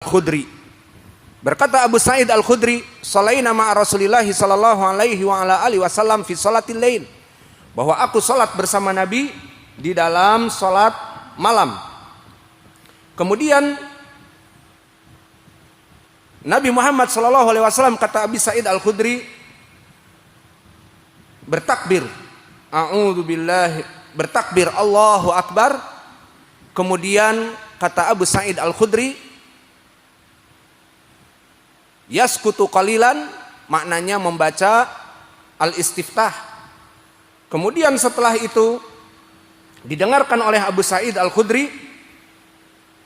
Khudri. Berkata Abu Sa'id Al-Khudri, "Shalaina ma'a Rasulillah sallallahu alaihi wa ala alihi wasallam fi shalatil lail." Bahwa aku salat bersama Nabi di dalam salat malam. Kemudian Nabi Muhammad sallallahu alaihi wasallam, kata Abu Sa'id Al-Khudri, bertakbir, a'udzu billahi, bertakbir Allahu akbar. Kemudian kata Abu Sa'id Al-Khudri, yaskutu qalilan, maknanya membaca al-istiftah. Kemudian setelah itu didengarkan oleh Abu Sa'id Al-Khudri,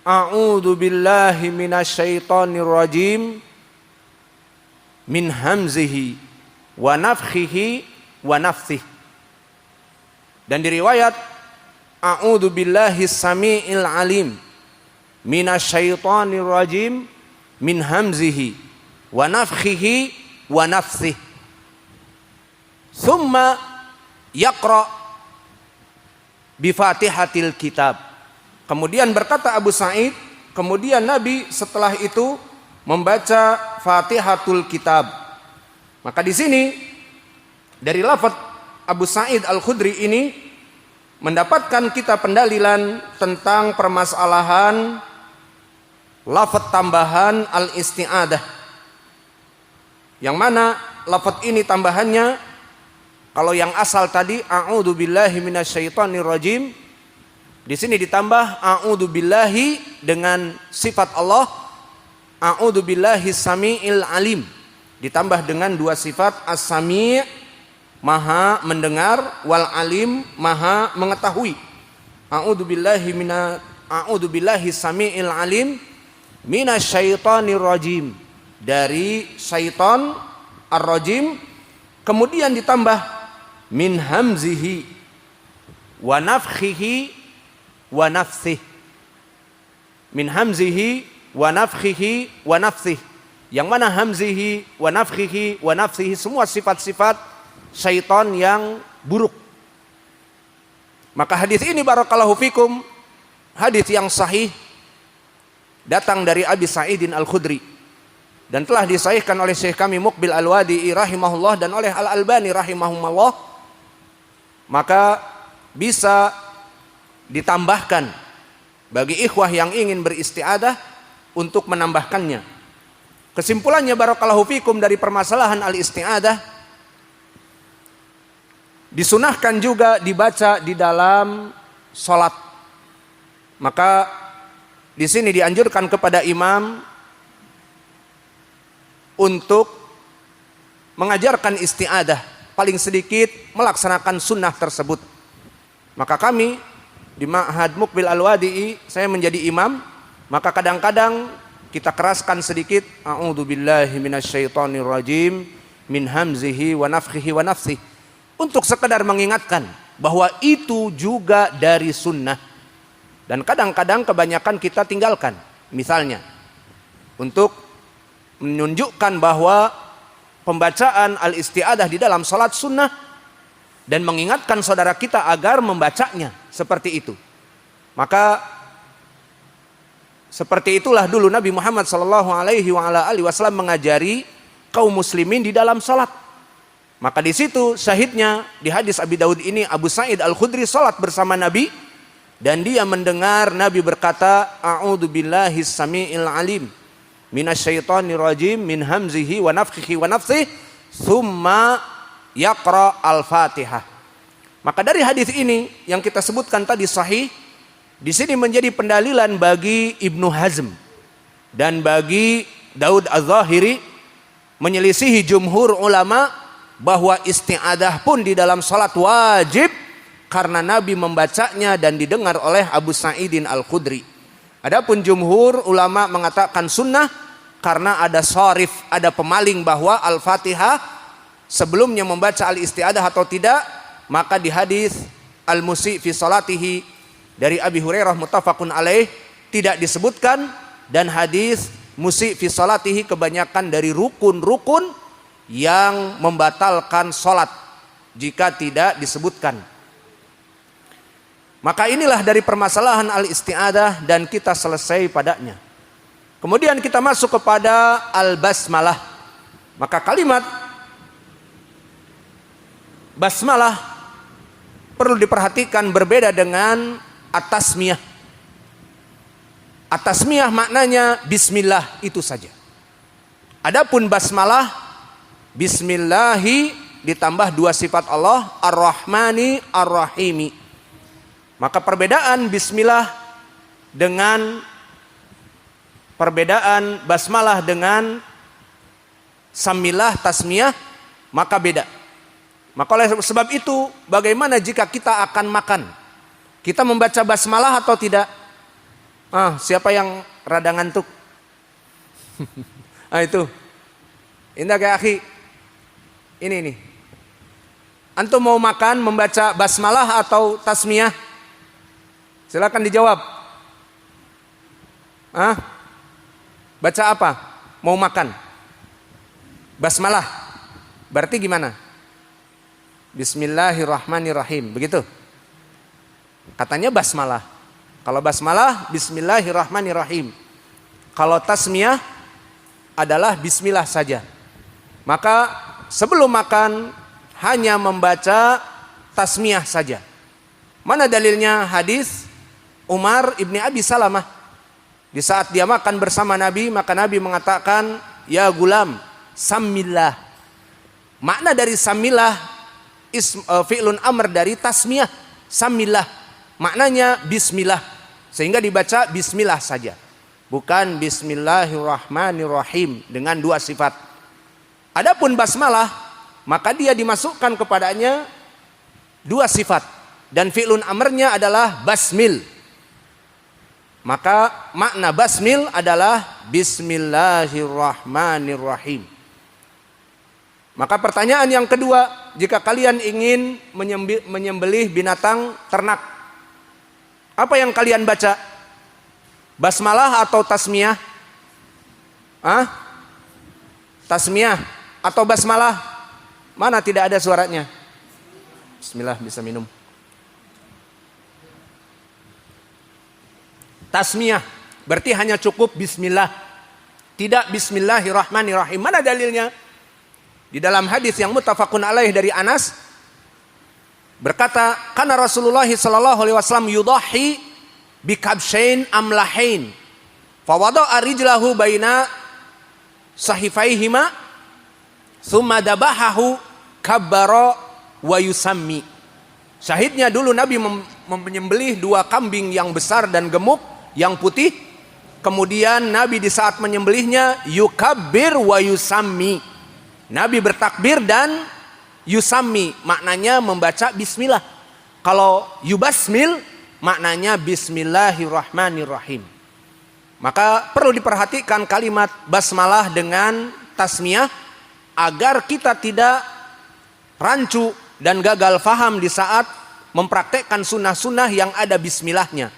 a'udzu billahi minasyaitonir rajim min hamzihi wa nafthihi wa nafthihi. Dan diriwayat, a'udzu billahi samiil alim minasyaitonir rajim min hamzihi wa nafthihi wa nafthihi. Thumma yaqra bi Fatihatil kitab. Kemudian berkata Abu Sa'id, kemudian Nabi setelah itu membaca Fatihatul kitab. Maka di sini dari lafaz Abu Sa'id Al-Khudri ini mendapatkan kita pendalilan tentang permasalahan lafaz tambahan al-isti'adah. Yang mana lafaz ini tambahannya, kalau yang asal tadi a'udzu billahi minasyaitonir rajim, di sini ditambah a'udzu billahi dengan sifat Allah, a'udzu billahi samiil alim, ditambah dengan dua sifat, as-sami' maha mendengar, wal alim maha mengetahui. A'udzu billahi samiil alim minasyaitonir rajim, dari syaitan ar-rajim. Kemudian ditambah min hamzihi wa nafthihi wa nafthihi, min hamzihi wa nafthihi wa nafthihi. Yang mana hamzihi wa nafthihi wa nafthihi semua sifat-sifat syaitan yang buruk. Maka hadis ini barakallahu fikum, hadis yang sahih, datang dari Abi Sa'idin Al-Khudri dan telah disahihkan oleh Syekh kami Muqbil Al-Wadi'i rahimahullah dan oleh Al-Albani rahimahumullah. Maka bisa ditambahkan bagi ikhwah yang ingin beristiadah untuk menambahkannya. Kesimpulannya barakallahu fikum dari permasalahan al-istiadah, disunahkan juga dibaca di dalam sholat. Maka di sini dianjurkan kepada imam untuk mengajarkan istiadah, paling sedikit melaksanakan sunnah tersebut. Maka kami di Ma'had Muqbil Al-Wadi'i, saya menjadi imam, maka kadang-kadang kita keraskan sedikit, a'udzu billahi minasyaitonir rajim min hamzihi wa nafthihi wa nafthihi, untuk sekedar mengingatkan bahwa itu juga dari sunnah. Dan kadang-kadang kebanyakan kita tinggalkan. Misalnya untuk menunjukkan bahwa pembacaan al-istiadah di dalam salat sunnah dan mengingatkan saudara kita agar membacanya seperti itu. Maka seperti itulah dulu Nabi Muhammad sallallahu alaihi wasallam mengajari kaum muslimin di dalam salat. Maka di situ syahidnya di hadis Abi Daud ini, Abu Sa'id Al-Khudri salat bersama Nabi dan dia mendengar Nabi berkata, a'udzu billahi samiil alim minasyaitonir rajim min hamzihi wa nafthihi wa nafthihi, tsumma yaqra al-Fatihah. Maka dari hadis ini yang kita sebutkan tadi sahih, di sini menjadi pendalilan bagi Ibnu Hazm dan bagi Daud Az-Zahiri menyelisihi jumhur ulama bahwa isti'adah pun di dalam salat wajib karena Nabi membacanya dan didengar oleh Abu Sa'idin Al-Khudri. Adapun jumhur ulama mengatakan sunnah karena ada sharif, ada pemaling bahwa Al-Fatihah sebelumnya membaca al-isti'adah atau tidak. Maka di hadis Al-Musi fi salatihi dari Abi Hurairah muttafaqun alaih tidak disebutkan, dan hadis Musi fi salatihi kebanyakan dari rukun-rukun yang membatalkan salat jika tidak disebutkan. Maka inilah dari permasalahan al-isti'adah dan kita selesai padanya. Kemudian kita masuk kepada al-basmalah. Maka kalimat basmalah perlu diperhatikan berbeda dengan at-tasmiyah. At-tasmiyah maknanya bismillah, itu saja. Adapun basmalah, bismillahi ditambah dua sifat Allah, ar-Rahmani, ar-Rahimi. Maka perbedaan bismillah dengan perbedaan basmalah dengan sammilah, tasmiyah, maka beda. Maka oleh sebab itu, bagaimana jika kita akan makan? Kita membaca basmalah atau tidak? Siapa yang rada ngantuk? Itu. Indah kayak akhi. Ini. Antum mau makan membaca basmalah atau tasmiyah? Silakan dijawab. Baca apa? Mau makan? Basmalah. Berarti gimana? Bismillahirrahmanirrahim. Begitu? Katanya basmalah. Kalau basmalah, bismillahirrahmanirrahim. Kalau tasmiyah adalah bismillah saja. Maka sebelum makan hanya membaca tasmiyah saja. Mana dalilnya? Hadis Umar ibni Abi Salamah. Di saat dia makan bersama Nabi, maka Nabi mengatakan, ya gulam, sammillah. Makna dari sammillah fi'lun amr dari tasmiyah, sammillah. Maknanya bismillah. Sehingga dibaca bismillah saja. Bukan bismillahirrahmanirrahim dengan dua sifat. Adapun basmalah, maka dia dimasukkan kepadanya dua sifat. Dan fi'lun amrnya adalah basmil. Maka makna basmil adalah bismillahirrahmanirrahim. Maka pertanyaan yang kedua, jika kalian ingin menyembelih binatang ternak, apa yang kalian baca? Basmalah atau tasmiyah? Tasmiyah atau basmalah? Mana tidak ada suaranya? Bismillah, bisa minum. Tasmiyah berarti hanya cukup bismillah, tidak bismillahirrahmanirrahim. Mana dalilnya? Di dalam hadis yang muttafaqun alaih dari Anas berkata, kana Rasulullah sallallahu alaihi wasallam yudahi bikabshain amlahain fa wada'a rijlahu baina sahifaihima thumma dabahahu kabbara wa yusammi. Syahidnya dulu Nabi menyembelih dua kambing yang besar dan gemuk, yang putih. Kemudian Nabi di saat menyembelihnya yukabbir wa yusammi. Nabi bertakbir dan yusammi, maknanya membaca bismillah. Kalau yubasmil, maknanya bismillahirrahmanirrahim. Maka perlu diperhatikan kalimat basmalah dengan tasmiyah agar kita tidak rancu dan gagal faham di saat mempraktekkan sunnah-sunnah yang ada bismillahnya.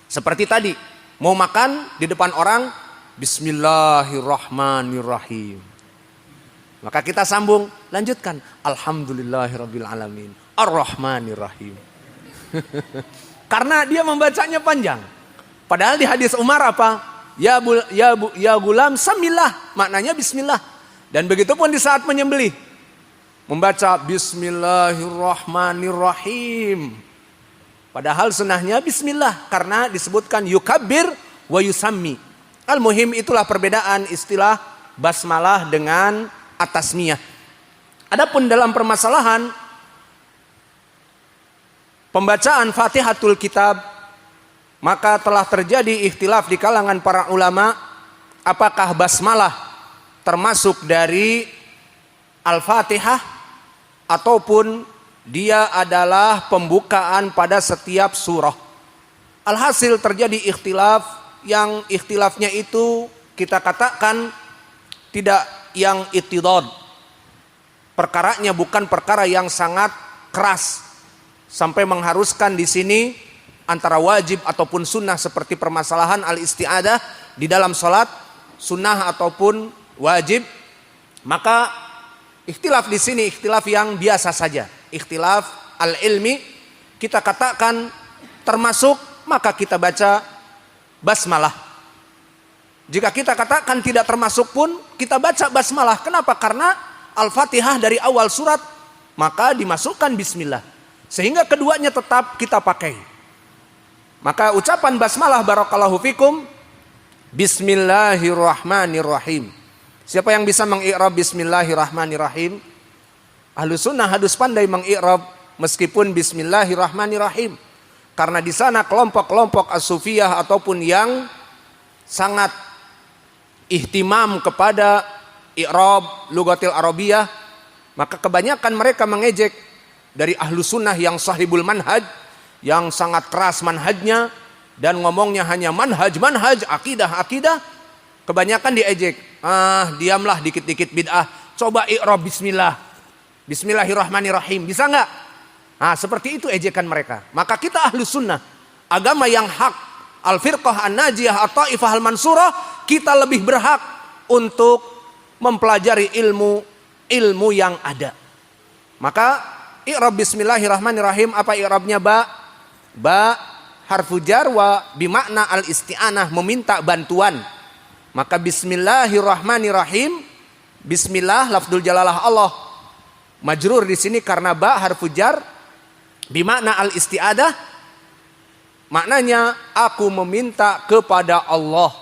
Seperti tadi, mau makan di depan orang, bismillahirrahmanirrahim. Maka kita sambung, lanjutkan, alhamdulillahirabbil alamin, arrahmanirrahim. Karena dia membacanya panjang. Padahal di hadis Umar apa? Ya gulam samillah, maknanya bismillah. Dan begitu pun di saat menyembelih, membaca bismillahirrahmanirrahim. Padahal sunnahnya bismillah, karena disebutkan yukabbir wa yusammi. Al-muhim, itulah perbedaan istilah basmalah dengan at-tasmiyah. Adapun dalam permasalahan pembacaan Fatihatul Kitab, maka telah terjadi ikhtilaf di kalangan para ulama, apakah basmalah termasuk dari Al-Fatihah ataupun dia adalah pembukaan pada setiap surah. Alhasil terjadi ikhtilaf, yang ikhtilafnya itu kita katakan tidak yang itidad. Perkaranya bukan perkara yang sangat keras sampai mengharuskan di sini antara wajib ataupun sunnah, seperti permasalahan al-isti'adah di dalam salat, sunnah ataupun wajib. Maka ikhtilaf di sini ikhtilaf yang biasa saja, ikhtilaf al-ilmi. Kita katakan termasuk, maka kita baca basmalah. Jika kita katakan tidak termasuk pun, kita baca basmalah. Kenapa? Karena Al-Fatihah dari awal surat, maka dimasukkan bismillah. Sehingga keduanya tetap kita pakai. Maka ucapan basmalah barakallahu fikum, bismillahirrahmanirrahim. Siapa yang bisa mengi'rab bismillahirrahmanirrahim? Ahlus sunnah harus pandai mengi'rab meskipun bismillahirrahmanirrahim. Karena di sana kelompok-kelompok as-sufiyah ataupun yang sangat ihtimam kepada i'rab lugatil arabiyah, maka kebanyakan mereka mengejek dari ahlu sunnah yang sahibul manhaj, yang sangat keras manhajnya dan ngomongnya hanya manhaj, akidah. Kebanyakan diejek. Diamlah dikit-dikit bid'ah. Coba i'rab bismillah. Bismillahirrahmanirrahim. Bisa enggak? Seperti itu ejekan mereka. Maka kita ahlu sunnah, agama yang hak, al-firqah an-najiyah atau ta'ifah al-mansurah, kita lebih berhak untuk mempelajari ilmu yang ada. Maka i'rab bismillahirrahmanirrahim, apa i'rabnya? Ba harfu jar wa bimakna al-isti'anah, meminta bantuan. Maka bismillahirrahmanirrahim, bismillah lafdzul jalalah Allah, majrur di sini karena ba harfu jar bimakna al-isti'adah. Maknanya aku meminta kepada Allah.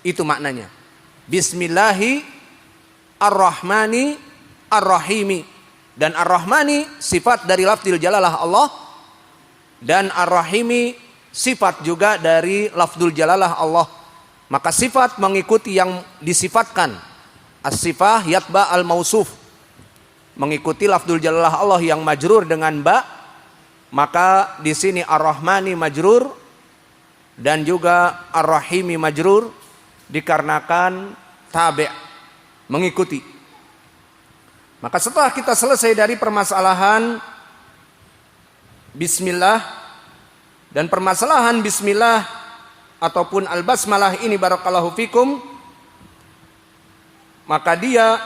Itu maknanya. Bismillahi ar-Rahmani ar-Rahimi. Dan ar-Rahmani sifat dari lafdzul jalalah Allah. Dan ar-Rahimi sifat juga dari lafdzul jalalah Allah. Maka sifat mengikuti yang disifatkan. As-sifah yatba al-mausuf. Mengikuti lafdzul jalalah Allah yang majrur dengan ba. Maka di sini ar-Rahmani majrur dan juga ar-Rahimi majrur dikarenakan tabi', mengikuti. Maka setelah kita selesai dari permasalahan bismillah dan permasalahan bismillah ataupun al-basmalah ini barakallahu fikum, maka dia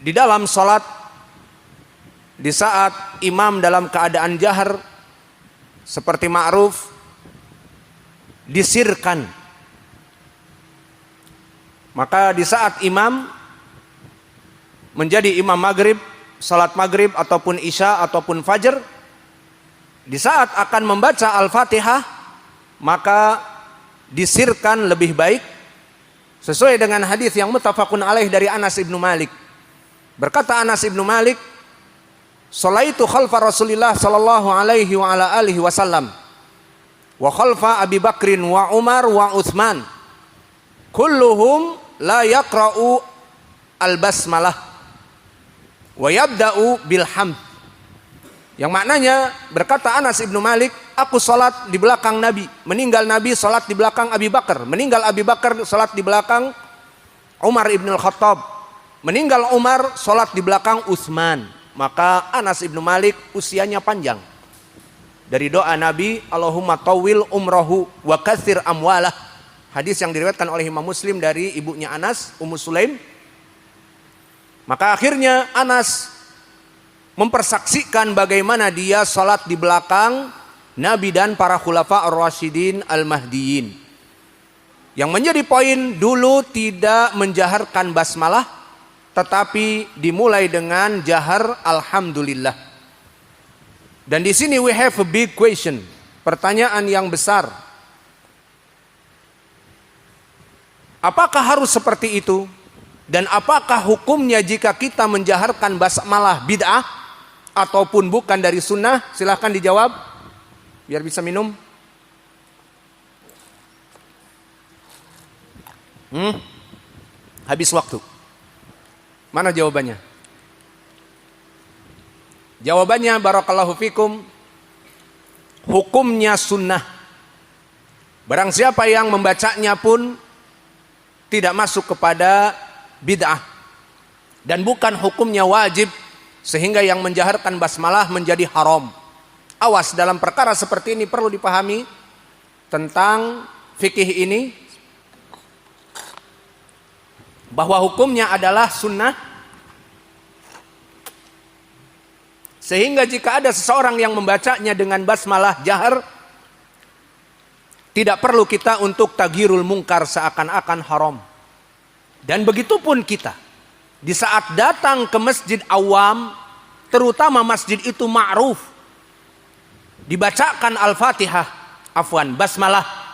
di dalam salat, di saat imam dalam keadaan jahar seperti ma'ruf, disirkan. Maka di saat imam menjadi imam maghrib, salat maghrib ataupun isya ataupun fajar, di saat akan membaca al-fatihah, maka disirkan lebih baik sesuai dengan hadis yang muttafaqun alaih dari Anas ibnu Malik. Berkata Anas ibnu Malik, "Shalaitu khalfa Rasulillah sallallahu alaihi wa ala alihi wasallam wa khalfa Abi Bakrin wa Umar wa Utsman. Kulluhum la yaqra'u al-basmalah wa yabda'u bil hamd." Yang maknanya, berkata Anas ibnu Malik, aku salat di belakang Nabi, meninggal Nabi salat di belakang Abi Bakar, meninggal Abi Bakar salat di belakang Umar ibn al-Khattab, meninggal Umar salat di belakang Utsman. Maka Anas ibnu Malik usianya panjang. Dari doa Nabi, Allahumma tawil umrahu wa katsir amwalah. Hadis yang diriwayatkan oleh Imam Muslim dari ibunya Anas, Ummu Sulaim. Maka akhirnya Anas mempersaksikan bagaimana dia salat di belakang Nabi dan para khulafa ar-rasyidin al-mahdiyin. Yang menjadi poin, dulu tidak menjaharkan basmalah, tetapi dimulai dengan jahar alhamdulillah. Dan di sini we have a big question, pertanyaan yang besar. Apakah harus seperti itu? Dan apakah hukumnya jika kita menjaharkan basmalah bid'ah ataupun bukan dari sunnah? Silahkan dijawab biar bisa minum. Habis waktu. Mana jawabannya? Jawabannya barakallahu fikum, hukumnya sunnah. Barang siapa yang membacanya pun tidak masuk kepada bid'ah. Dan bukan hukumnya wajib sehingga yang menjaharkan basmalah menjadi haram. Awas, dalam perkara seperti ini perlu dipahami tentang fikih ini, bahwa hukumnya adalah sunnah. Sehingga jika ada seseorang yang membacanya dengan basmalah jahar, Tidak perlu kita untuk taghirul mungkar seakan-akan haram. Dan begitu pun kita. Di saat datang ke masjid awam, terutama masjid itu ma'ruf, dibacakan Al-Fatihah, afwan, basmalah,